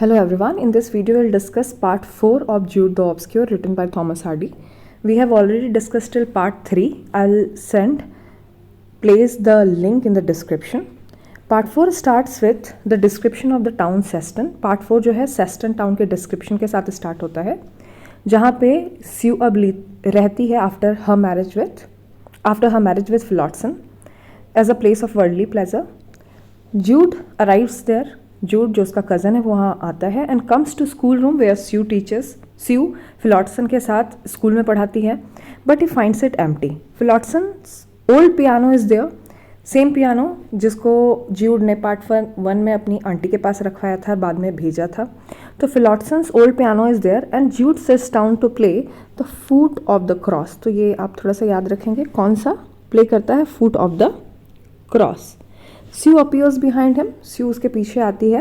Hello everyone, in this video we'll discuss part 4 of Jude the Obscure written by Thomas Hardy. We have already discussed till part 3. I'll place the link in the description. Part 4 starts with the description of the town Seston. Part 4 जो है Seston town के description के साथ start होता है, जहाँ पे Sue अब रहती है after her marriage with Phillotson as a place of worldly pleasure. Jude arrives there. जूड जो उसका कज़न है वो वहाँ आता है and comes to school room where Sue teaches. Sue Phillotson के साथ स्कूल में पढ़ाती है but he finds it empty. Phillotson's old piano is there, same piano जिसको जूड ने पार्ट 1 में अपनी आंटी के पास रखवाया था, बाद में भेजा था. तो Phillotson's old piano is there and Jude sits down to play the foot of the cross. तो ये आप थोड़ा सा याद रखेंगे, कौन सा प्ले करता है, foot of the cross. Sue appears behind him. Sue उसके पीछे आती है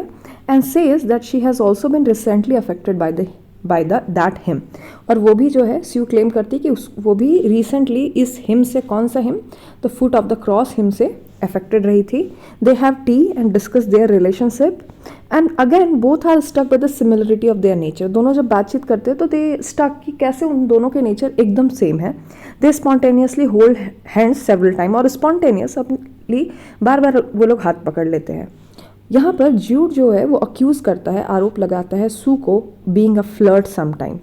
and says that she has also been recently affected by that hymn. और वो भी जो है Sue claim करती है कि वो भी recently इस hymn से, कौन सा hymn, the foot of the cross hymn से affected रही थी. They have tea and discuss their relationship and again both are struck by the similarity of their nature. दोनों जब बातचीत करते हैं तो they stuck कि कैसे उन दोनों के nature एकदम same है. They spontaneously hold hands several times, और spontaneous बार बार वो लोग हाथ पकड़ लेते हैं. यहाँ पर जूड जो है वो अक्यूज करता है, आरोप लगाता है सू को being a flirt sometime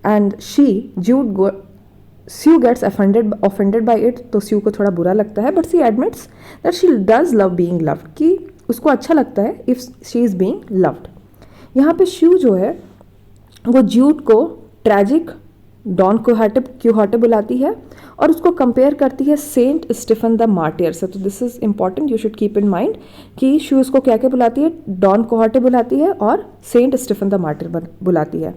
and Sue gets offended by it. तो स्यू को थोड़ा बुरा लगता है but she admits that she does love being loved, कि उसको अच्छा लगता है if she is being loved. यहाँ पे स्यू जो है वो जूड को ट्रैजिक डॉन क्यूहाटे बुलाती है और उसको कंपेयर करती है सेंट स्टीफन द मार्टियर से. तो this is important, you should keep in mind कि शू उसको क्या क्या बुलाती है, डॉन क्यूहाटे बुलाती है और सेंट स्टीफन द मार्टियर बुलाती है.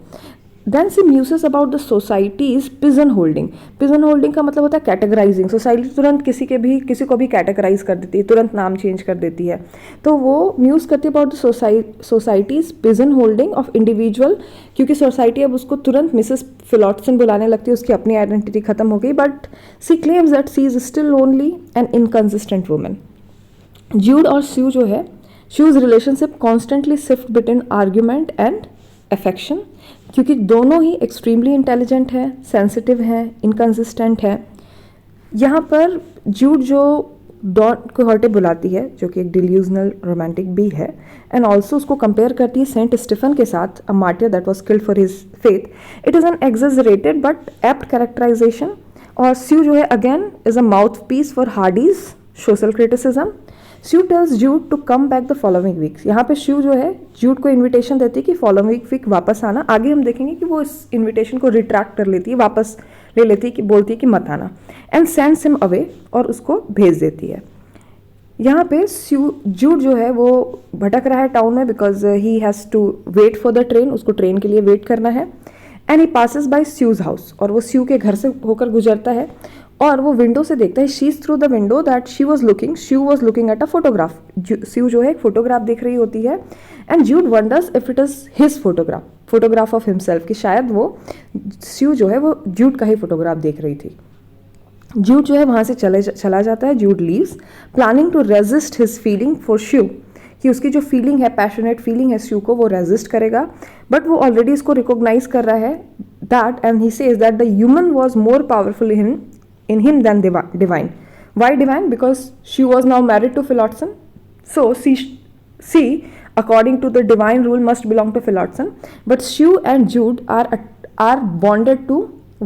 Then she muses about the society's pigeonholing. Pigeonholing का मतलब होता है कैटेगराइजिंग. सोसाइटी तुरंत किसी को भी कैटेगराइज कर देती है, तुरंत नाम चेंज कर देती है. तो वो म्यूज करती है about the society's pigeon holding of individual, क्योंकि सोसाइटी अब उसको तुरंत मिसेस फिलॉटसन बुलाने लगती है, उसकी अपनी आइडेंटिटी खत्म हो गई. But she claims that she is still only an inconsistent woman. Jude और स्यू जो है, Sue's relationship constantly shift between argument and affection, क्योंकि दोनों ही एक्सट्रीमली इंटेलिजेंट हैं, सेंसिटिव हैं, इनकन्सिस्टेंट हैं. यहाँ पर जूड जो डॉन क्यूहाटे बुलाती है, जो कि एक डिल्यूजनल रोमांटिक भी है, एंड ऑल्सो उसको कंपेयर करती है सेंट स्टीफन के साथ, a martyr that was killed for his faith. It is an exaggerated but apt characterisation. और स्यू जो है again is a mouthpiece for Hardy's social criticism. Sue tells Jude to come back the following weeks. यहाँ पे स्यू जो है जूड को invitation देती है कि फॉलोइंग वीक वापस आना. आगे हम देखेंगे कि वो इस इन्विटेशन को रिट्रैक्ट कर लेती है, वापस ले लेती है, कि बोलती है कि मत आना, एंड सेंड्स हिम अवे, और उसको भेज देती है. यहाँ पे जूड जो है वो भटक रहा है टाउन में because he has to wait for the train, उसको ट्रेन के लिए वेट करना है. And he passes by Sue's house, और वो स्यू के घर से होकर गुजरता है और वो विंडो से देखता है. She is through the window that she was looking at a photograph. Sue जो है एक फोटोग्राफ देख रही होती है and Jude wonders if it is his photograph of himself, कि शायद वो स्यू जो है वो जूड का ही फोटोग्राफ देख रही थी. जूड जो है वहाँ से चला जाता है. Jude leaves planning to resist his feeling for Sue, कि उसकी जो फीलिंग है, पैशनेट फीलिंग है स्यू को, वो रेजिस्ट करेगा. बट वो ऑलरेडी इसको रिकॉग्नाइज कर रहा है that, and he says that the human was more powerful in him than divine. Why divine? Because she was now married to Phillotson. So she according to the divine rule must belong to Phillotson. But Sue and Jude are bonded to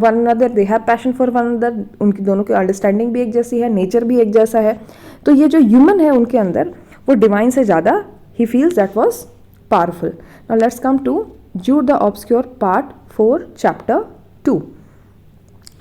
one another. They have passion for one another. उनकी दोनों की understanding भी एक जैसी है, nature भी एक जैसा है. तो ये जो ह्यूमन है उनके अंदर, वो डिवाइन से ज़्यादा ही feels that was powerful. Now let's come to Jude the obscure part 4 chapter 2.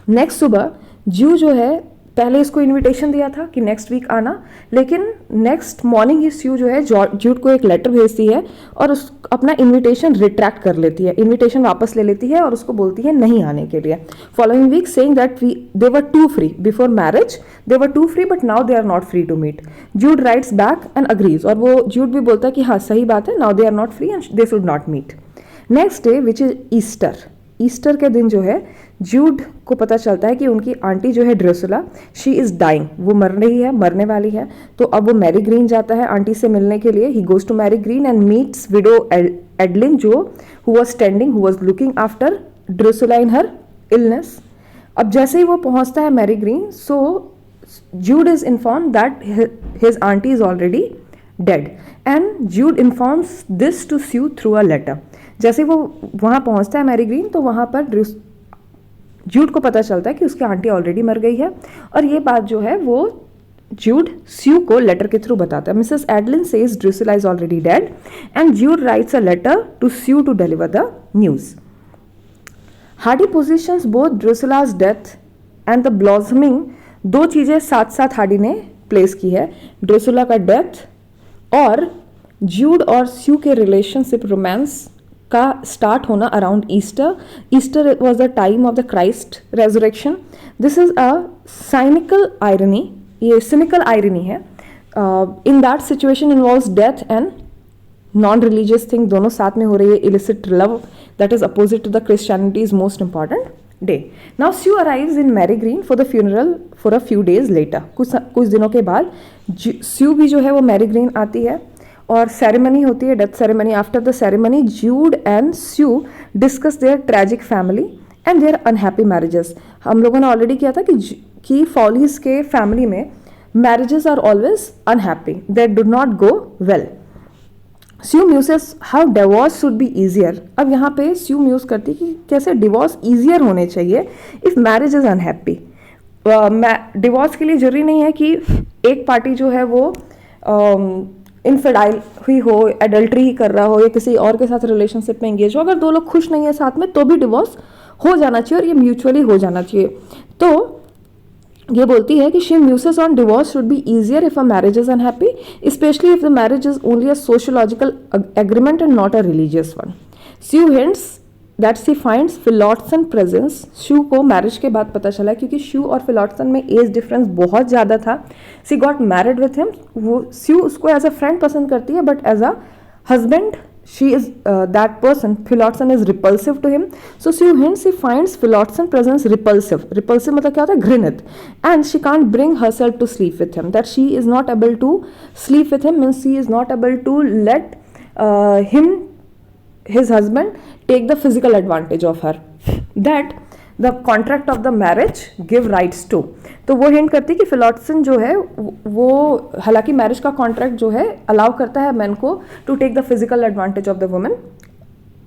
Next सुबह जू जो है पहले इसको इनविटेशन दिया था कि नेक्स्ट वीक आना, लेकिन नेक्स्ट मॉर्निंग ही स्यू जो है जूड को एक लेटर भेजती है और उस अपना इनविटेशन रिट्रैक्ट कर लेती है, इनविटेशन वापस ले लेती है और उसको बोलती है नहीं आने के लिए. Following week saying that they were too free before marriage, they were too free but now they are not free to meet. Jude writes back and agrees, और वो जूड भी बोलता है कि हाँ सही बात है, now they are not free and they should not meet. Next day which is Easter के दिन जो है जूड को पता चलता है कि उनकी आंटी जो है ड्रेसुला, शी इज़ डाइंग, वो मर रही है, मरने वाली है। तो अब वो मैरी ग्रीन जाता है आंटी से मिलने के लिए। He goes to Marygreen and meets widow Edlin, जो who was standing, who was looking after Drusilla in her illness. अब जैसे ही वो पहुंचता है Marygreen, so Jude is inform that his aunty is already dead and Jude informs this to Sue through a letter. जैसे वो वहाँ पहुँचता है मैरी ग्रीन, तो वहाँ पर जूड को पता चलता है कि उसकी आंटी ऑलरेडी मर गई है, और ये बात जो है वो जूड स्यू को लेटर के थ्रू बताता है। Mrs Edlin says Drusilla is already dead and Jude writes a letter to Sue to deliver the news. Hardy positions both Drusilla's death and the blossoming, दो चीज़ें साथ साथ हार्डी ने प्लेस की है, ड्रेसुला का डेथ और जूड और स्यू के रिलेशनशिप रोमांस का स्टार्ट होना around Easter. Easter was the time of the Christ resurrection. This is a cynical irony, ये सिनिकल आयरनी है। In that situation involves death and non religious thing, दोनों साथ में हो रही है। Illicit love that is opposite to the Christianity's most important day. Now Sue arrives in Marygreen for the funeral for a few days later. कुछ दिनों के बाद स्यू भी जो है वो मैरी ग्रीन आती है और सेरेमनी होती है, death ceremony. After the ceremony Jude and Sue discuss their tragic family and their unhappy marriages. हम लोगों ने ऑलरेडी किया था कि फॉलीज के फैमिली में marriages are always unhappy, they do not go well. Sue muses how divorce should be easier. अब यहाँ पे स्यू म्यूज करती कि कैसे डिवोर्स ईजियर होने चाहिए if marriage is unhappy. Divorce के लिए जरूरी नहीं है कि एक पार्टी जो है वो इनफिडाइल हुई हो, एडल्ट्री ही कर रहा हो या किसी और के साथ रिलेशनशिप में एंगेज हो। अगर दो लोग खुश नहीं है साथ में तो भी डिवोर्स हो जाना चाहिए और ये म्यूचुअली हो जाना चाहिए। तो ये बोलती है कि she muses on divorce should be easier if a marriage is unhappy, especially if the marriage is only a sociological agreement and not a religious one. Sue hints that she finds Phillotson presence. Sue को marriage के बाद पता चला, क्योंकि शू और फिलॉटसन में age difference बहुत ज़्यादा था। She got married with him. वो स्यू उसको एज अ फ्रेंड पसंद करती है, but as a husband she is that person, Phillotson is repulsive to him. So Sue hints she finds Phillotson presence repulsive. Repulsive मतलब क्या होता है? घृणित। And she can't bring herself to sleep with him, that she is not able to sleep with him, means she is not able to let him, his husband, take the physical advantage of her, that the contract of the marriage give rights to। तो वो hint करती है कि फिलॉटसन जो है वो, हालांकि marriage का कॉन्ट्रैक्ट जो है अलाउ करता है मैन को to take the physical advantage of the women,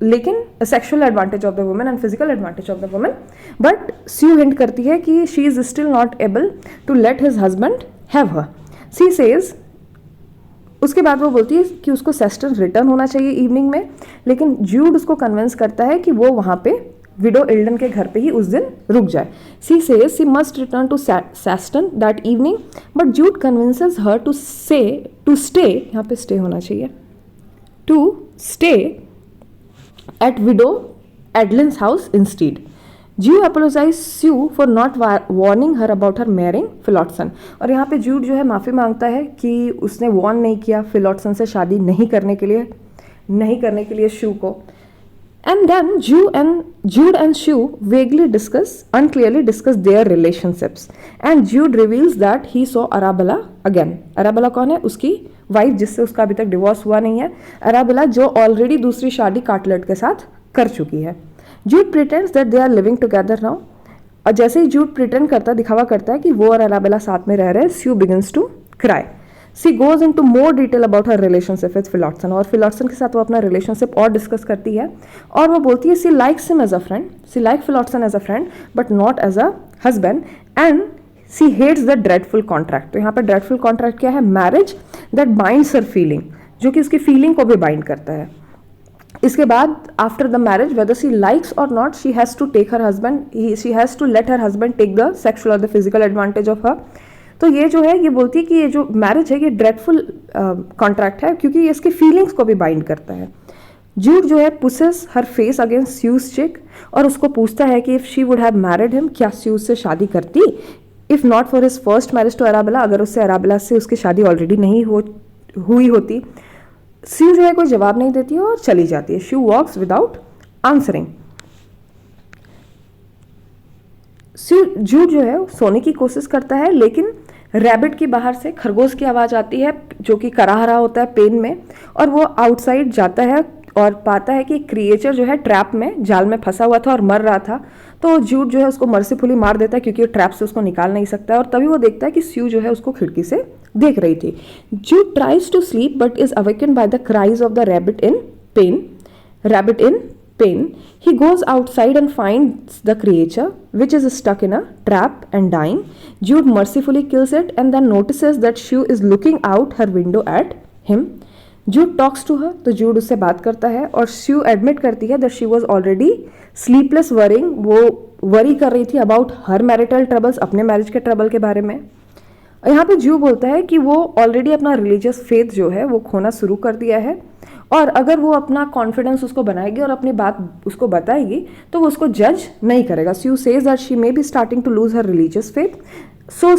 लेकिन sexual advantage of the women and physical advantage of the women, but Sue hint करती है कि she is still not able to let his husband have her. She says, उसके बाद वो बोलती है कि उसको सेस्टन रिटर्न होना चाहिए इवनिंग में, लेकिन जूड उसको कन्विंस करता है कि वो वहाँ पे विडो एल्डन के घर पे ही उस दिन रुक जाए। She says she must return to Shaston that evening, but Jude convinces her to stay, यहाँ पे स्टे होना चाहिए, to stay at widow Edlin's house instead. Jude apologises Sue for not warning her about her marrying Phillotson. और यहाँ पे जूड जो है माफ़ी मांगता है कि उसने वार्न नहीं किया फिलॉटसन से शादी नहीं करने के लिए शू को। And then Jude and Sue vaguely discuss, unclearly discuss their relationships, and Jude reveals that he saw Arabella again. Arabella कौन है? उसकी वाइफ, जिससे उसका अभी तक डिवोर्स हुआ नहीं है। अराबेला जो ऑलरेडी दूसरी शादी कार्टलेट के साथ कर चुकी है। Jude pretends that they are living together now. और जैसे ही जूड प्रिटेंड करता, दिखावा करता है कि वो और अराबेला साथ में रह रहे हैं, Sue begins to cry. She goes into more detail about her relationship with Phillotson, और फिलॉटसन के साथ वो अपना रिलेशनशिप और डिस्कस करती है। और वो बोलती है she likes him as a friend, she like Phillotson as a friend but not as a husband, and she hates the dreadful contract. तो यहाँ पर ड्रेडफुल कॉन्ट्रैक्ट क्या है? Marriage that binds her feeling, जो कि उसकी फीलिंग को भी बाइंड करता है। इसके बाद after the marriage whether she likes और not, she has to take her husband, she has to let her husband take the sexual और the physical advantage of her. तो ये जो है, ये बोलती है कि ये जो मैरिज है ये ड्रेडफुल कॉन्ट्रैक्ट है, क्योंकि ये इसकी फीलिंग्स को भी बाइंड करता है। जूड जो है pushes her face against Sue's cheek, और उसको पूछता है कि if she would have married him, क्या स्यूज से शादी करती, if not for his first marriage to Arabella, अगर उससे अराबेला से उसकी शादी ऑलरेडी नहीं हुई होती। स्यू जो है कोई जवाब नहीं देती है और चली जाती है। She walks without answering. Jude जो है सोने की कोशिश करता है, लेकिन रैबिट की बाहर से खरगोश की आवाज़ आती है जो कि कराह रहा होता है पेन में, और वो आउटसाइड जाता है और पाता है कि क्रिएचर जो है ट्रैप में, जाल में फंसा हुआ था और मर रहा था। तो जूड जो है उसको मर्सीफुली मार देता है क्योंकि वो ट्रैप से उसको निकाल नहीं सकता है। और तभी वो देखता है कि स्यू जो है उसको खिड़की से देख रही थी। Jude tries to sleep but is awaken by the cries of the rabbit in pain. He goes outside and finds the creature, which is stuck in a trap and dying. Jude mercifully kills it and then notices that Shue is looking out her window at him. Jude talks to her, तो Jude उससे बात करता है और Shue admit करती है that she was already sleepless worrying. वो worry कर रही थी about her marital troubles, अपने मैरिज के ट्रबल के बारे में। यहाँ पे ज्यू बोलता है कि वो ऑलरेडी अपना रिलीजियस फेथ जो है वो खोना शुरू कर दिया है, और अगर वो अपना कॉन्फिडेंस उसको बनाएगी और अपनी बात उसको बताएगी तो वो उसको जज नहीं करेगा। Sue says that she may be starting to lose her religious faith, so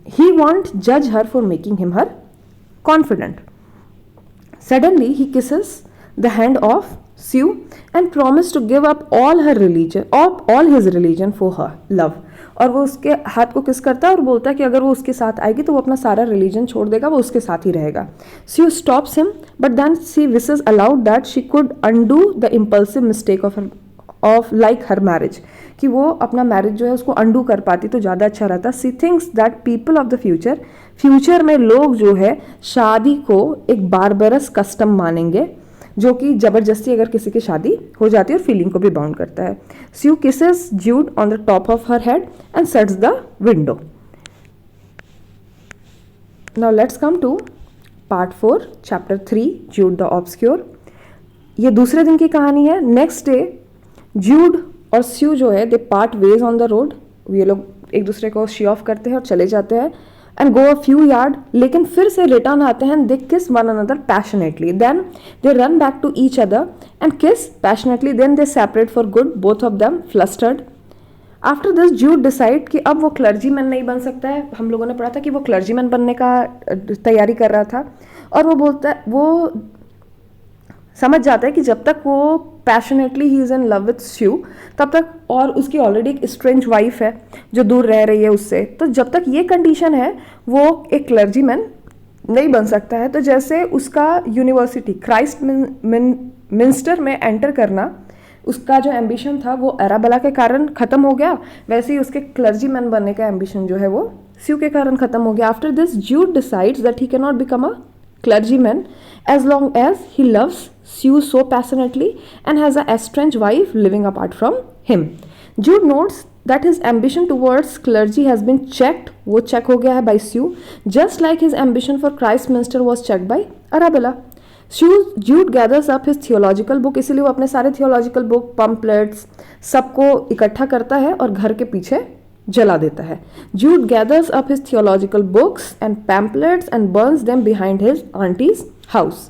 he won't जज her for making him her confidant. Suddenly he kisses the hand of Sue and promised to give up all his religion for her love. और वो उसके हाथ को किस करता है और बोलता है कि अगर वो उसके साथ आएगी तो वो अपना सारा रिलीजन छोड़ देगा, वो उसके साथ ही रहेगा. Sue stops him, but then she wishes aloud that she could undo the impulsive mistake of like her marriage, कि वो अपना मैरिज जो है उसको अंडू कर पाती तो ज़्यादा अच्छा रहता. She thinks that people of the future में लोग जो है शादी को एक बारबरस कस्टम मानेंगे, जो कि ज़बरदस्ती अगर किसी की शादी हो जाती है और फीलिंग को भी बाउंड करता है. Sue kisses Jude on the top of her head and shuts the window. Now let's come to part 4 chapter 3 Jude the Obscure. ये दूसरे दिन की कहानी है. नेक्स्ट डे ज्यूड और स्यू जो है they part ways on the road. ये लोग एक दूसरे को शी ऑफ करते हैं और चले जाते हैं and go a few yards, लेकिन फिर से रिटर्न आते हैं. They kiss one another passionately, then they run back to each other and kiss passionately, then they separate for good, both of them flustered. After this Jude decide कि अब वो clergyman नहीं बन सकता है. हम लोगों ने पढ़ा था कि वो क्लर्जीमैन बनने का तैयारी कर रहा था, और वो बोलता है, वो समझ जाता है कि जब तक वो पैशनेटली ही is in love with Sue तब तक, और उसकी ऑलरेडी एक स्ट्रेंज वाइफ है जो दूर रह रही है उससे, तो जब तक ये कंडीशन है वो एक क्लर्जीमैन नहीं बन सकता है. तो जैसे उसका यूनिवर्सिटी क्राइस्ट मिंस्टर में एंटर करना, उसका जो एम्बिशन था वो अराबेला के कारण ख़त्म हो गया, वैसे ही उसके क्लर्जीमैन बनने का एम्बिशन जो है वो स्यू के कारण ख़त्म हो गया. After this Jude decides that he can not become a clergyman as long as he loves Sue so passionately and has a estranged wife living apart from him. Jude notes that his ambition towards clergy has been checked, वो check हो गया है by Sue, just like his ambition for Christminster was checked by Arabella. Jude gathers up his theological book, इसीलिए वो अपने सारे theological book, pamphlets सबको इकट्ठा करता है और घर के पीछे जला देता है. Jude gathers up his theological books and pamphlets and burns them behind his auntie's house.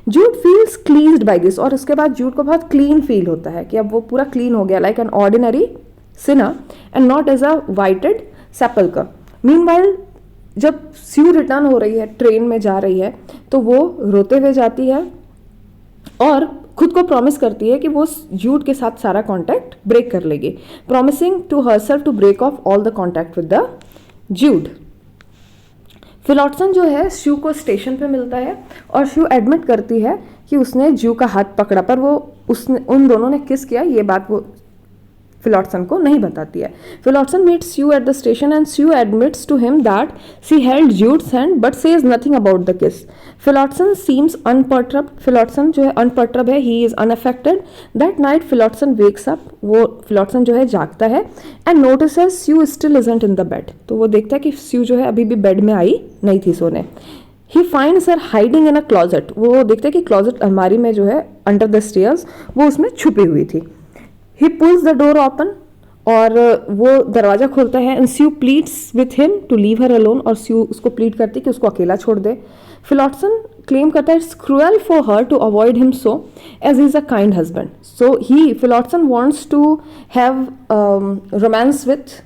Jude feels cleansed by this, और उसके बाद Jude को बहुत क्लीन फील होता है कि अब वो पूरा क्लीन हो गया, like an ordinary sinner and not as a whited sepulchre. Meanwhile जब स्यू रिटर्न हो रही है, ट्रेन में जा रही है, तो वो रोते हुए जाती है और खुद को प्रॉमिस करती है कि वो ज्यूड के साथ सारा कांटेक्ट ब्रेक कर लेगी, promising to herself to break off all the contact with the Jude. Phillotson जो है श्यू को स्टेशन पे मिलता है और श्यू एडमिट करती है कि उसने ज्यू का हाथ पकड़ा, पर वो उन दोनों ने किस किया ये बात वो फिलॉटसन को नहीं बताती है. Phillotson meets Sue at the station and Sue admits to him that she held Jude's hand but says nothing about the kiss. Phillotson seems unperturbed. Phillotson जो है अनपर्टर्ब है, he is unaffected. That night Phillotson wakes up, वो Phillotson जो है जागता है and notices Sue still isn't in the bed. तो वो देखता है कि स्यू जो है अभी भी बेड में आई नहीं थी सोने. He finds her hiding in a closet. वो देखता है कि क्लॉजेट अलमारी में जो है अंडर द स्टेयर्स वो उसमें छुपी हुई थी. He pulls the door open, और वो दरवाज़ा खोलता है and Sue pleads with him to leave her alone, और स्यू उसको प्लीड करती कि उसको अकेला छोड़ दे. फिलॉटसन क्लेम करता है it's cruel for her to avoid him so as he is a kind husband. So Phillotson wants to have romance with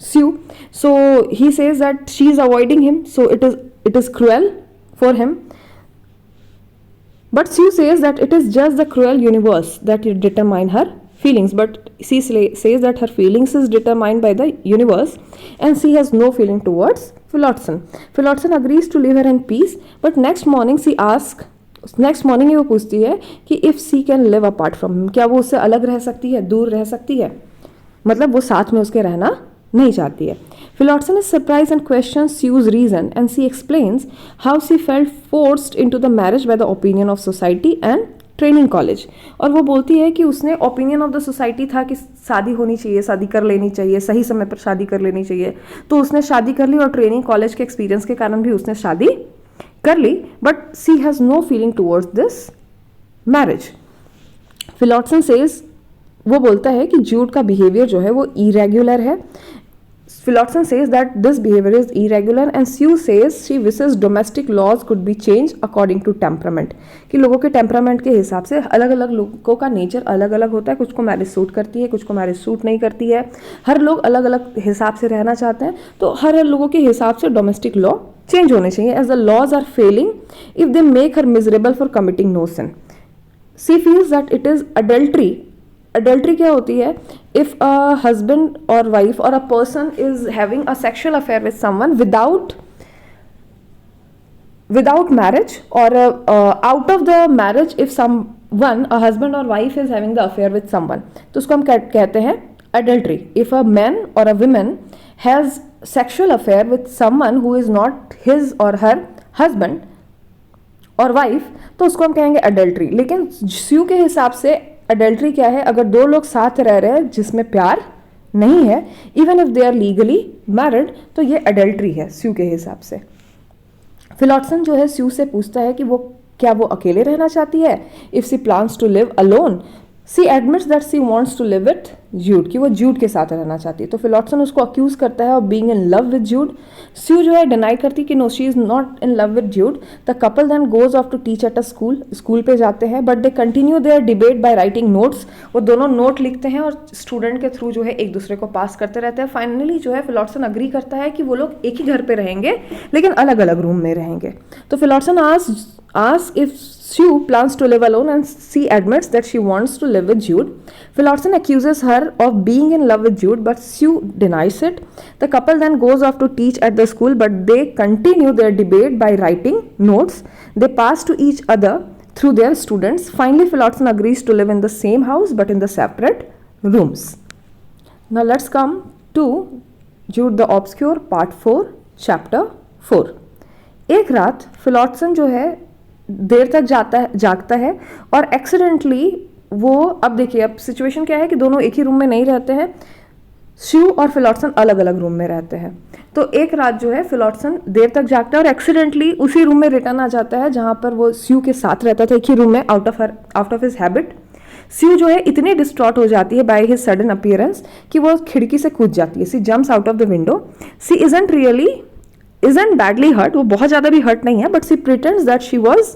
Sue, so he says that she is avoiding him, so it is cruel for him. But Sue says that it is just the cruel universe that determine her feelings, but she says that her feelings is determined by the universe and she has no feeling towards Phillotson. Phillotson agrees to leave her in peace, but next morning ही वो पूछती है कि if she can live apart from him, क्या वो उससे अलग रह सकती है, दूर रह सकती है, मतलब वो साथ में उसके रहना नहीं चाहती है. Phillotson is surprised and questions Sue's reason, and she explains how she felt forced into the marriage by the opinion of society and training college. और वो बोलती है कि उसने ओपिनियन ऑफ द सोसाइटी था कि शादी होनी चाहिए, शादी कर लेनी चाहिए, सही समय पर शादी कर लेनी चाहिए, तो उसने शादी कर ली और ट्रेनिंग कॉलेज के एक्सपीरियंस के कारण भी उसने शादी कर ली, but she has no feeling towards this marriage. Phillotson says, वो बोलता है कि जूड का बिहेवियर जो है वो इरेगुलर है. Phillotson says that this behavior is irregular and Sue says she wishes domestic laws could be changed according to temperament. कि लोगों के टेम्परामेंट के हिसाब से अलग अलग लोगों का नेचर अलग अलग होता है, कुछ को मैरिज सूट करती है, कुछ को मैरिज सूट नहीं करती है, हर लोग अलग अलग हिसाब से रहना चाहते हैं, तो हर लोगों के हिसाब से डोमेस्टिक लॉ चेंज होने चाहिए. As the laws are failing if they make her miserable for committing no sin. She feels that it is adultery. Adultery क्या होती है? इफ अ हस्बैंड और वाइफ और a person is having a sexual affair with someone without marriage, और out of the marriage if someone, a husband और wife is having the affair with someone, तो उसको हम कहते हैं अडल्ट्री. इफ अ मैन और a women has sexual affair with someone who is not his और her husband और wife, तो उसको हम कहेंगे अडल्ट्री. लेकिन स्यू के हिसाब से अडल्ट्री क्या है? अगर दो लोग साथ रह रहे हैं जिसमें प्यार नहीं है, even if they are legally married, तो ये अडल्ट्री है स्यू के हिसाब से. फिलॉटसन जो है स्यू से पूछता है कि क्या वो अकेले रहना चाहती है. If she plans to live alone, she admits that she wants to live with Jude, कि वो जूड के साथ रहना चाहती है. तो फिलॉटसन उसको अक्यूज करता है of being in love with Jude. Sue जो है डिनाई करती कि no she is not in love with Jude. The couple then goes off to teach at a school पे जाते हैं, but they continue their debate by writing notes. वो दोनों note लिखते हैं और स्टूडेंट के थ्रू जो है एक दूसरे को पास करते रहते हैं. फाइनली जो है फिलॉटसन अग्री करता है कि वो लोग एक ही घर पे रहेंगे लेकिन अलग अलग रूम में रहेंगे. तो फिलॉटसन asks if Sue plans to live alone, and she admits that she wants to live with Jude. Phillotson accuses her of being in love with Jude, but Sue denies it. The couple then goes off to teach at the school, but they continue their debate by writing notes. They pass to each other through their students. Finally, Phillotson agrees to live in the same house but in the separate rooms. Now let's come to Jude the Obscure Part 4, Chapter 4. एक रात फिलॉटसन जो है देर तक जागता है और accidentally वो, अब देखिए अब सिचुएशन क्या है कि दोनों एक ही रूम में नहीं रहते हैं, स्यू और फिलॉटसन अलग अलग रूम में रहते हैं. तो एक रात जो है फिलॉटसन देर तक जागता है और एक्सीडेंटली उसी रूम में रिटर्न आ जाता है जहाँ पर वो स्यू के साथ रहता था, एक ही रूम में, आउट ऑफ हिज हैबिट. स्यू जो है इतनी डिस्ट्रॉट हो जाती है बाय हिज सडन अपीयरेंस कि वो खिड़की से कूद जाती है. She jumps out of the window. She isn't badly hurt, वो बहुत ज़्यादा भी हर्ट नहीं है, but she pretends that she was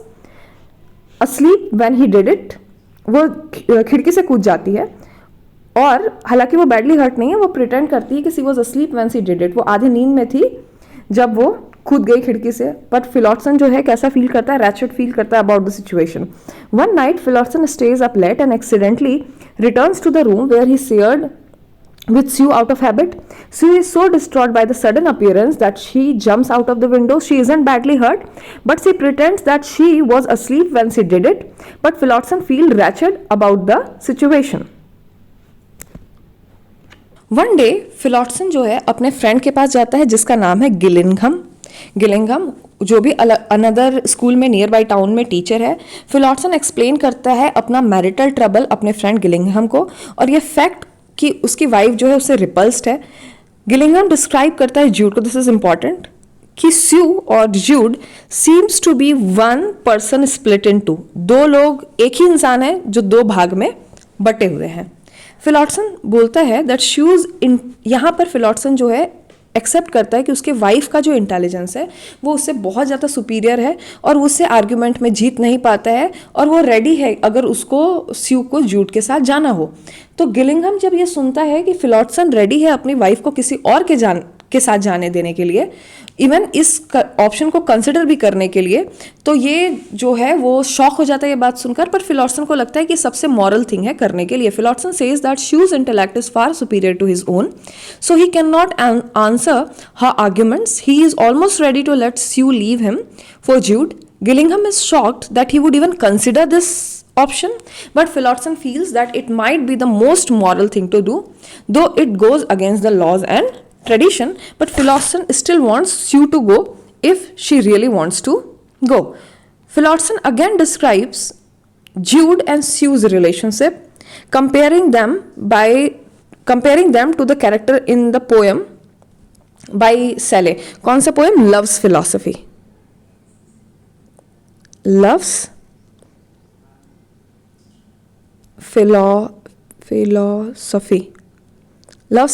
asleep when he did it. वो खिड़की से कूद जाती है और हालांकि वो बैडली हर्ट नहीं है, वो प्रिटेंड करती है कि she was asleep when she did it. वो आधी नींद में थी जब वो कूद गई खिड़की से. बट फिलॉटसन जो है कैसा फील करता है? रैचेट फील करता है about the situation. One night Phillotson stays up late and accidentally returns to the room where he shared with Sue out of habit. Sue is so distraught by the sudden appearance that she jumps out of the window. She isn't badly hurt, but she pretends that she was asleep when she did it. But Phillotson feels wretched about the situation. One day, Phillotson जो है अपने friend के पास जाता है जिसका नाम है गिलिंघम, जो भी अनदर स्कूल में नियर बाई टाउन में टीचर है. फिलॉटसन एक्सप्लेन करता है अपना मैरिटल ट्रबल अपने फ्रेंड गिलिंघम को और ये फैक्ट कि उसकी वाइफ जो है उससे रिपल्स्ड है. गिलिंघम डिस्क्राइब करता है जूड को, दिस इज इंपॉर्टेंट, कि स्यू और Jude seems to be one person split in two. दो लोग, एक ही इंसान है जो दो भाग में बटे हुए हैं. फिलॉटसन बोलता है दैट शूज इन, यहाँ पर फिलॉटसन जो है एक्सेप्ट करता है कि उसके वाइफ का जो इंटेलिजेंस है वो उससे बहुत ज़्यादा सुपीरियर है और वो उससे आर्ग्यूमेंट में जीत नहीं पाता है और वो रेडी है अगर उसको स्यू को जूड के साथ जाना हो. तो गिलिंघम जब ये सुनता है कि फिलॉटसन रेडी है अपनी वाइफ को किसी और के साथ जाने देने के लिए, इवन इस ऑप्शन को कंसिडर भी करने के लिए। तो ये जो है वो शॉक हो जाता है ये बात सुनकर, पर फिलॉटसन को लगता है कि सबसे मॉरल थिंग है करने के लिए। Phillotson says that Sue's intellect is far superior to his own, so he can not answer her arguments. He is almost ready to let Sue leave him for Jude. गिलिंघम is shocked that he would even consider this option, but Phillotson feels that it might be the most moral thing to do, though it goes against the laws and tradition. But Phillotson still wants Sue to go if she really wants to go. Phillotson again describes Jude and Sue's relationship, comparing them to the character in the poem by Shelley. कौन सा poem? Love's Philosophy. Love's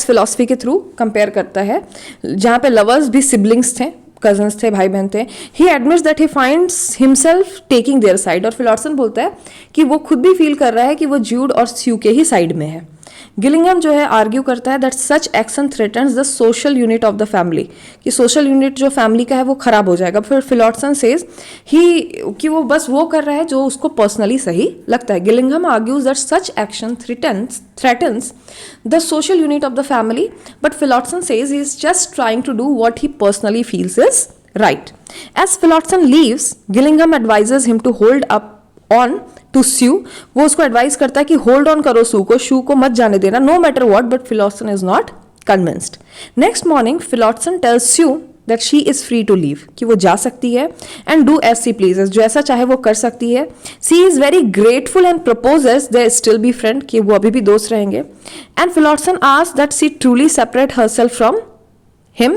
philosophy के through compare करता है, जहाँ पे lovers भी siblings थे, cousins थे, भाई बहन थे। ही admits that he finds himself taking their side, और फिलॉटसन बोलता है कि वो खुद भी फील कर रहा है कि वो ज्यूड और स्यू के ही साइड में है। गिलिंघम जो है आर्ग्यू करता है that such action threatens the social unit of the family, कि सोशल यूनिट जो फैमिली का है वो खराब हो जाएगा। फिर फिलॉटसन सेज ही कि वो बस वो कर रहा है जो उसको पर्सनली सही लगता है। गिलिंघम argues that such action threatens the social unit of the family, but Phillotson says he is just trying to do what he personally feels is right. As Phillotson leaves, Gillingham advises him to hold up on to Sue. वो उसको advice करता है कि hold on करो शू को मत जाने देना, no matter what, but Phillotson is not convinced. Next morning, Phillotson tells Sue that she is free to leave, कि वो जा सकती है and do as she pleases, जो ऐसा चाहे वो कर सकती है। She is very grateful and proposes they still be friend, कि वो अभी भी दोस्त रहेंगे। And Phillotson asks that she truly separate herself from him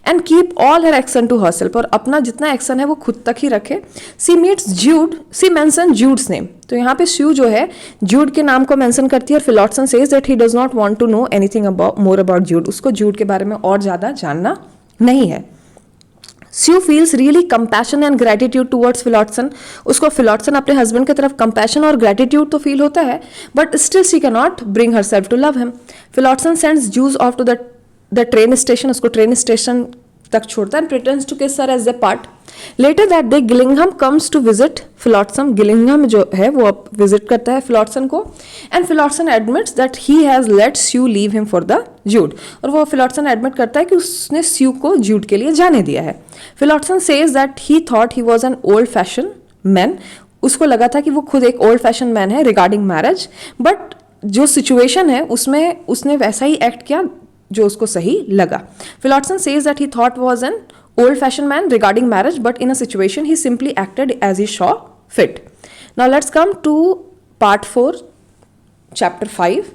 and keep all her action to herself, और अपना जितना एक्शन है वो खुद तक ही रखे। She meets Jude, she mentions Jude's name, तो यहाँ पे Sue जो है Jude के नाम को मेंशन करती है, और Phillotson says that he does not want to know anything more about Jude, उसको Jude के बारे में और ज़्यादा जानना नहीं है। Sue feels really compassion and gratitude towards Phillotson. उसको Phillotson अपने हस्बैंड की तरफ compassion और gratitude तो फील होता है, but still she cannot bring herself to love him. Phillotson sends Jude off to the train station, उसको ट्रेन स्टेशन तक छोड़ता है, and pretends to kiss her as they part. Later that day, Gillingham comes to visit Phillotson. Gillingham जो है वो अब visit करता है Phillotson को, and Phillotson admits that he has let Sue leave him for the Jude. और वो Phillotson admit करता है कि उसने Sue को Jude के लिए जाने दिया है। Phillotson says that he thought he was an old-fashioned man. उसको लगा था कि वो खुद एक old fashioned man है regarding marriage, but जो सिचुएशन है उसमें उसने वैसा ही एक्ट किया जो उसको सही लगा। Phillotson says that he thought was an old-fashioned man regarding marriage, but in a situation he simply acted as he saw fit. Now let's come to part 4, chapter 5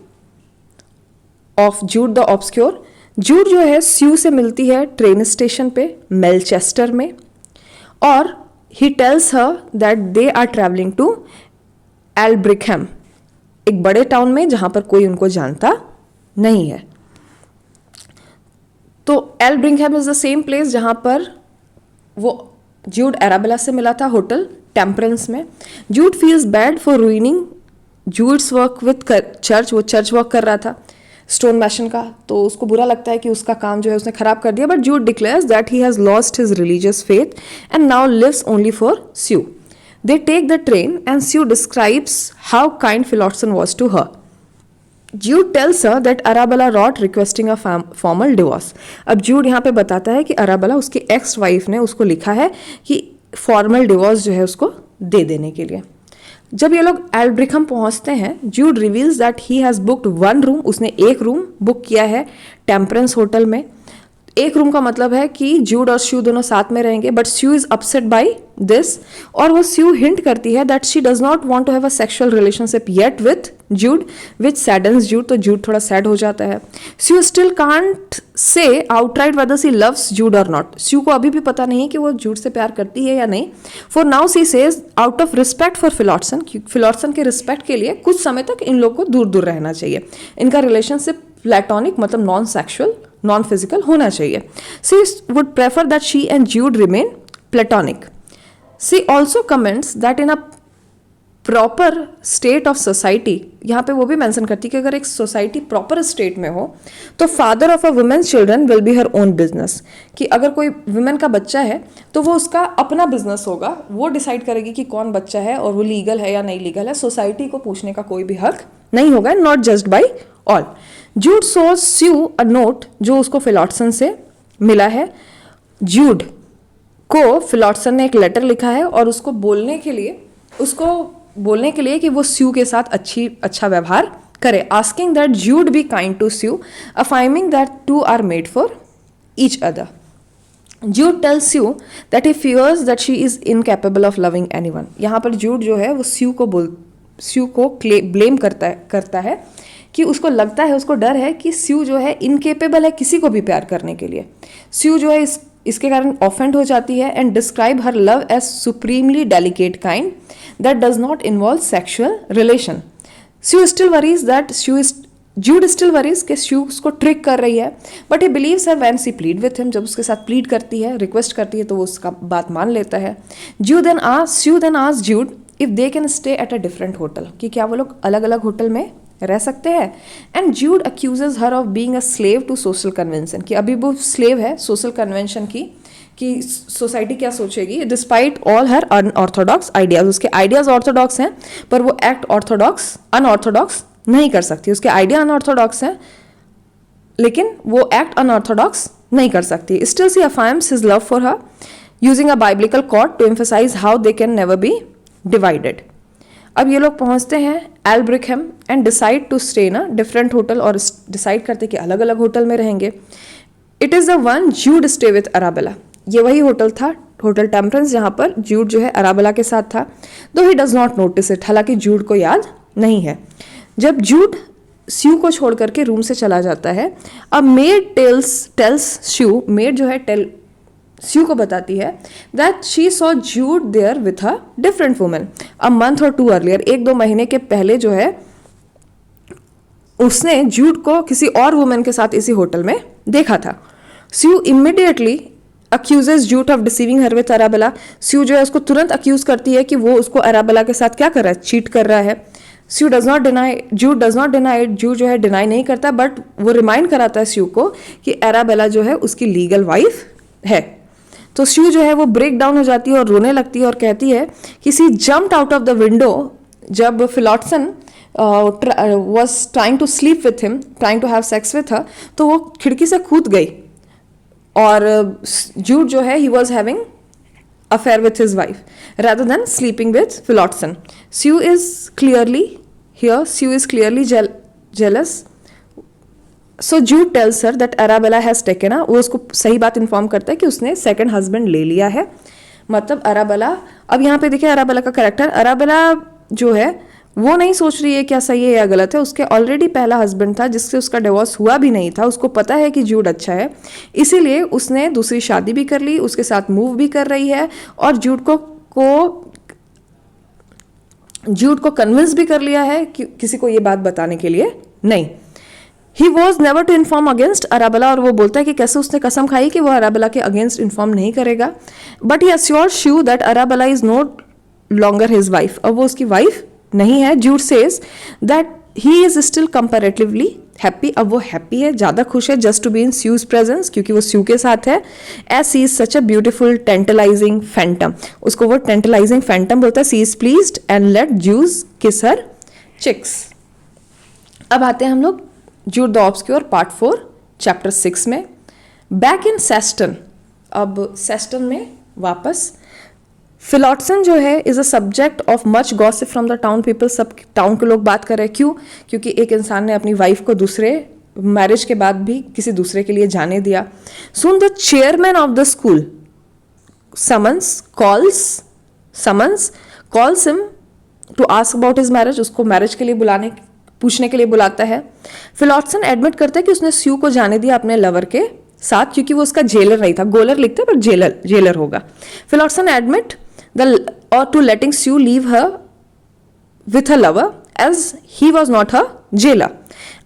of Jude the Obscure. Jude जो है Sue से मिलती है train station पे मेलचेस्टर में, और he tells her that they are traveling to Aldbrickham, एक बड़े टाउन में जहाँ पर कोई उनको जानता नहीं है। तो एल्ब्रिंघम इज द सेम प्लेस जहाँ पर वो जूड एराबेला से मिला था, होटल टेम्परेंस में। Jude feels bad for ruining Jude's work with church, वो चर्च वर्क कर रहा था स्टोन मैशन का, तो उसको बुरा लगता है कि उसका काम जो है उसने खराब कर दिया। But Jude declares that he has lost his religious faith and now lives only for Sue. They take the train and Sue describes how kind Phillotson was to her. Jude tells her that Arabella wrote requesting a formal divorce. अब Jude यहाँ पे बताता है कि अराबेला उसकी ex wife ने उसको लिखा है कि फॉर्मल डिवोर्स जो है उसको दे देने के लिए। जब ये लोग एल्ब्रिकहम पहुँचते हैं, Jude reveals that he has booked one room, उसने एक रूम बुक किया है टेम्परेंस होटल में। एक रूम का मतलब है कि जूड और स्यू दोनों साथ में रहेंगे, but Sue is upset by this, और वो स्यू हिंट करती है that she does not want to have a sexual relationship yet with Jude, which saddens Jude, तो जूड थोड़ा सैड हो जाता है। Sue still can't say outright whether she loves Jude और नॉट, स्यू को अभी भी पता नहीं कि वो जूड से प्यार करती है या नहीं। For now she says out of respect for Phillotson, Phillotson के रिस्पेक्ट के लिए कुछ समय तक इन लोग को दूर दूर रहना चाहिए, इनका रिलेशनशिप प्लेटोनिक मतलब नॉन सेक्सुअल नॉन फिजिकल होना चाहिए। She would prefer that she and Jude remain platonic. She also comments that in a proper state of society, यहाँ पे वो भी मेंशन करती है कि अगर एक सोसाइटी प्रॉपर स्टेट में हो तो father of a women's children will be her own business, कि अगर कोई वुमेन का बच्चा है तो वो उसका अपना बिजनेस होगा, वो डिसाइड करेगी कि कौन बच्चा है और वो लीगल है या नहीं लीगल है, सोसाइटी को पूछने का कोई भी हक नहीं होगा, not judged by all. Jude shows Sue a note जो उसको फिलॉटसन से मिला है। जूड को फिलॉटसन ने एक लेटर लिखा है और उसको बोलने के लिए कि वो स्यू के साथ अच्छा व्यवहार करे, asking that Jude be kind to Sue, affirming that two are made for each other. Jude tells Sue that he fears that she is incapable of loving anyone. यहाँ पर जूड जो है वो स्यू को ब्लेम करता है कि उसको लगता है, उसको डर है कि स्यू जो है इनकेपेबल है किसी को भी प्यार करने के लिए। स्यू जो है इसके कारण ऑफेंड हो जाती है and describe her love as supremely delicate kind that does not involve sexual relation. Sue still worries that Jude still worries कि स्यू उसको ट्रिक कर रही है, but he believes her when she plead with him, जब उसके साथ plead करती है, रिक्वेस्ट करती है तो वो उसका बात मान लेता है। Sue then asks Jude if they can stay at a different hotel, कि क्या वो लोग अलग अलग होटल में रह सकते हैं। And Jude accuses her of being a slave to social convention, कि अभी वो स्लेव है सोशल कन्वेंशन की, कि सोसाइटी क्या सोचेगी, डिस्पाइट ऑल हर अनऑर्थोडॉक्स आइडियाज। उसके आइडियाज ऑर्थोडॉक्स हैं पर वो एक्ट अनऑर्थोडॉक्स नहीं कर सकती। उसके आइडिया अनऑर्थोडॉक्स हैं लेकिन वो एक्ट अनऑर्थोडॉक्स नहीं कर सकती। Still she affirms his love for her using a biblical quote to emphasize how they can never be divided. अब ये लोग पहुंचते हैं Aldbrickham and decide to stay in a different hotel, और डिसाइड करते कि अलग अलग होटल में रहेंगे। It is the one Jude stay with Arabella, ये वही होटल था, होटल टेम्परेंस, जहाँ पर जूड जो है अराबेला के साथ था। दो he does not notice it, हालांकि जूड को याद नहीं है। जब जूड स्यू को छोड़ करके रूम से चला जाता है, अब मेड टेल्स स्यू, मेड जो है स्यू को बताती है that she saw Jude there with a different women a month और 2 अर्लियर, 1-2 महीने के पहले जो है उसने जूड को किसी और वुमेन के साथ इसी होटल में देखा था। Sue immediately accuses Jude of deceiving her with Arabella, Sue जो है उसको तुरंत अक्यूज करती है कि वो उसको अराबेला के साथ क्या कर रहा है, चीट कर रहा है। Sue does not deny, Jude does not deny, Jude जो है डिनाई नहीं करता, बट वो रिमाइंड कराता है स्यू को कि अराबेला जो है उसकी लीगल वाइफ है। तो स्यू जो है वो ब्रेक डाउन हो जाती है और रोने लगती है और कहती है कि she jumped out of the window, जब Phillotson was trying to sleep with him, trying to have sex with her, तो वो खिड़की से कूद गई और जूड जो है he was having affair with his wife rather than sleeping with Philotson. Sue is clearly jealous. So Jude tells her that Arabella has taken a, वो उसको सही बात इन्फॉर्म करता है कि उसने सेकंड हस्बैंड ले लिया है। मतलब अराबेला, अब यहाँ पे देखिए अराबेला का कैरेक्टर, अराबेला जो है वो नहीं सोच रही है क्या सही है या गलत है, उसके ऑलरेडी पहला हस्बैंड था जिससे उसका डिवोर्स हुआ भी नहीं था, उसको पता है कि जूड अच्छा है, इसीलिए उसने दूसरी शादी भी कर ली, उसके साथ मूव भी कर रही है और जूड को कन्विंस भी कर लिया है कि किसी को ये बात बताने के लिए नहीं। He was never to inform against Arabella, और वो बोलता है कि कैसे उसने कसम खाई कि वो अराबेला के अगेंस्ट इन्फॉर्म नहीं करेगा। But he assure Sue that Arabella is not longer his wife, अब वो उसकी वाइफ नहीं है। Jude says that he is still comparatively happy, अब वो हैप्पी है, ज़्यादा खुश है, just to be in Sue's presence, क्योंकि वो स्यू के साथ है। As she is such a beautiful tantalizing phantom, उसको वो टेंटलाइजिंग फैंटम बोलता है। She is pleased and let Jude kiss her chicks. अब आते हैं हम लोग जूड द ऑब्सक्योर पार्ट 4 चैप्टर 6 में। बैक इन सेस्टन, अब सेस्टन में वापस फिलॉटसन जो है is a subject of much gossip from the town people, सब टाउन के लोग बात कर रहे हैं। क्यों? क्योंकि एक इंसान ने अपनी वाइफ को दूसरे मैरिज के बाद भी किसी दूसरे के लिए जाने दिया। Soon the chairman of the school summons calls him to ask about his marriage, उसको मैरिज के लिए पूछने के लिए बुलाता है। फिलॉटसन एडमिट करता है कि उसने स्यू को जाने दिया अपने लवर के साथ, क्योंकि वो उसका जेलर नहीं था, गोलर लिखते पर जेलर होगा। फिलॉटसन admit to letting Sue leave her with her lover as he was not her jailer.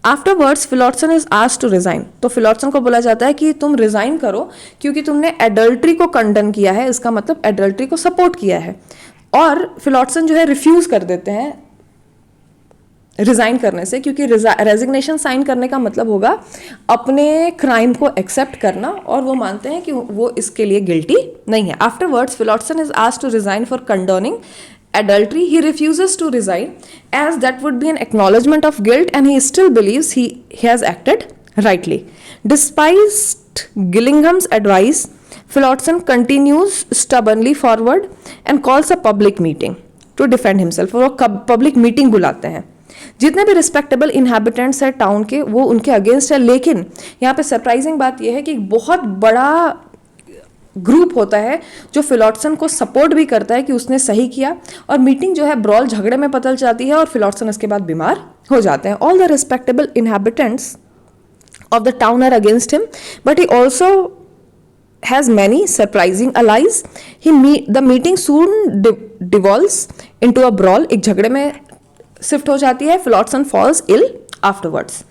Afterwards, Philotson is asked to resign. तो फिलॉटसन को बोला जाता है कि तुम रिजाइन करो क्योंकि तुमने एडल्ट्री को कंडन किया है, इसका मतलब एडल्ट्री को सपोर्ट किया है। और फिलॉटसन जो है रिफ्यूज़ कर देते हैं रिज़ाइन करने से, क्योंकि रेजिग्नेशन साइन करने का मतलब होगा अपने क्राइम को एक्सेप्ट करना, और वो मानते हैं कि वो इसके लिए गिल्टी नहीं है. Afterwards Phillotson is asked to resign for condoning adultery. He refuses to resign as that would be an acknowledgement of guilt, and he still believes he has acted rightly. Despite Gillingham's advice, Phillotson continues stubbornly forward and calls a public meeting to defend himself. वो public meeting बुलाते हैं. जितने भी respectable inhabitants है town के वो उनके against है, लेकिन यहाँ पे सरप्राइजिंग बात यह है कि बहुत बड़ा ग्रुप होता है जो फिलॉटसन को सपोर्ट भी करता है कि उसने सही किया, और मीटिंग जो है ब्रॉल झगड़े में बदल जाती है और फिलॉटसन इसके बाद बीमार हो जाते हैं. All the respectable inhabitants of the town are against him, but he also has many surprising allies. The meeting soon devolves into a brawl. एक झगड़े में शिफ्ट हो जाती है. Phillotson falls ill afterwards.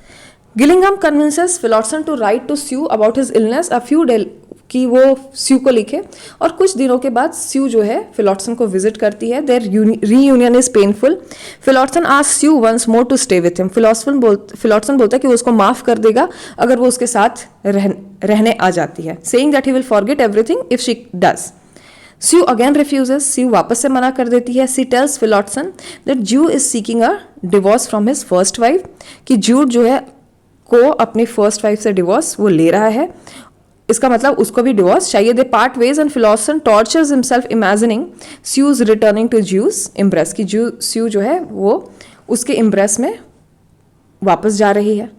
Gillingham convinces Phillotson to write to Sue about his illness a few days कि वो स्यू को लिखे, और कुछ दिनों के बाद स्यू जो है फिलॉटसन को विजिट करती है. Their reunion is painful. Phillotson asks Sue once more to stay with him. Phillotson बोलता है कि वो उसको माफ कर देगा अगर वो उसके साथ रहने आ जाती है, saying that he will forget everything if she does. Sue again refuses. Sue वापस से मना कर देती है. She tells Phillotson that Jude is seeking a divorce from his first wife, कि जूड जो है को अपनी फर्स्ट वाइफ से डिवोर्स वो ले रहा है, इसका मतलब उसको भी डिवोर्स चाहिए. They part ways and Phillotson tortures himself imagining Sue's returning to ज्यूज इम्प्रेस, की स्यू जो है वो उसके इम्प्रेस में वापस जा रही है.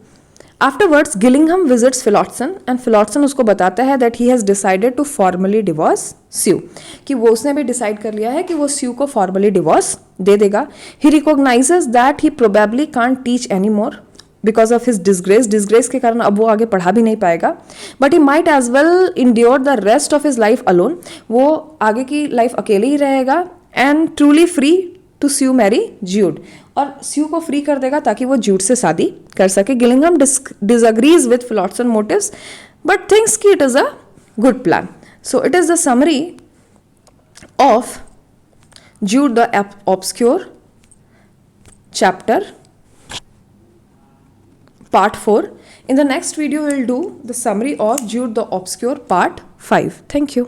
आफ्टरवर्ड्स गिलिंघम विजिट्स फिलॉटसन एंड फिलॉटसन उसको बताता है that he has decided to formally divorce Sue, कि वो उसने भी डिसाइड कर लिया है कि वो स्यू को फॉर्मली डिवोर्स दे देगा. He recognizes that he probably can't teach any more because of his disgrace के कारण अब वो आगे पढ़ा भी नहीं पाएगा. But he might as well endure the rest of his life alone. वो आगे की लाइफ अकेले ही रहेगा. And truly free to Sue marry Jude, और स्यू को फ्री कर देगा ताकि वो ज्यूड से शादी कर सके. गिलिंघम disagrees with फिलॉटसन motives but thinks कि it is a good plan. So it is the summary of Jude the obscure chapter part 4. In the next video, we'll do the summary of Jude the Obscure part 5. Thank you.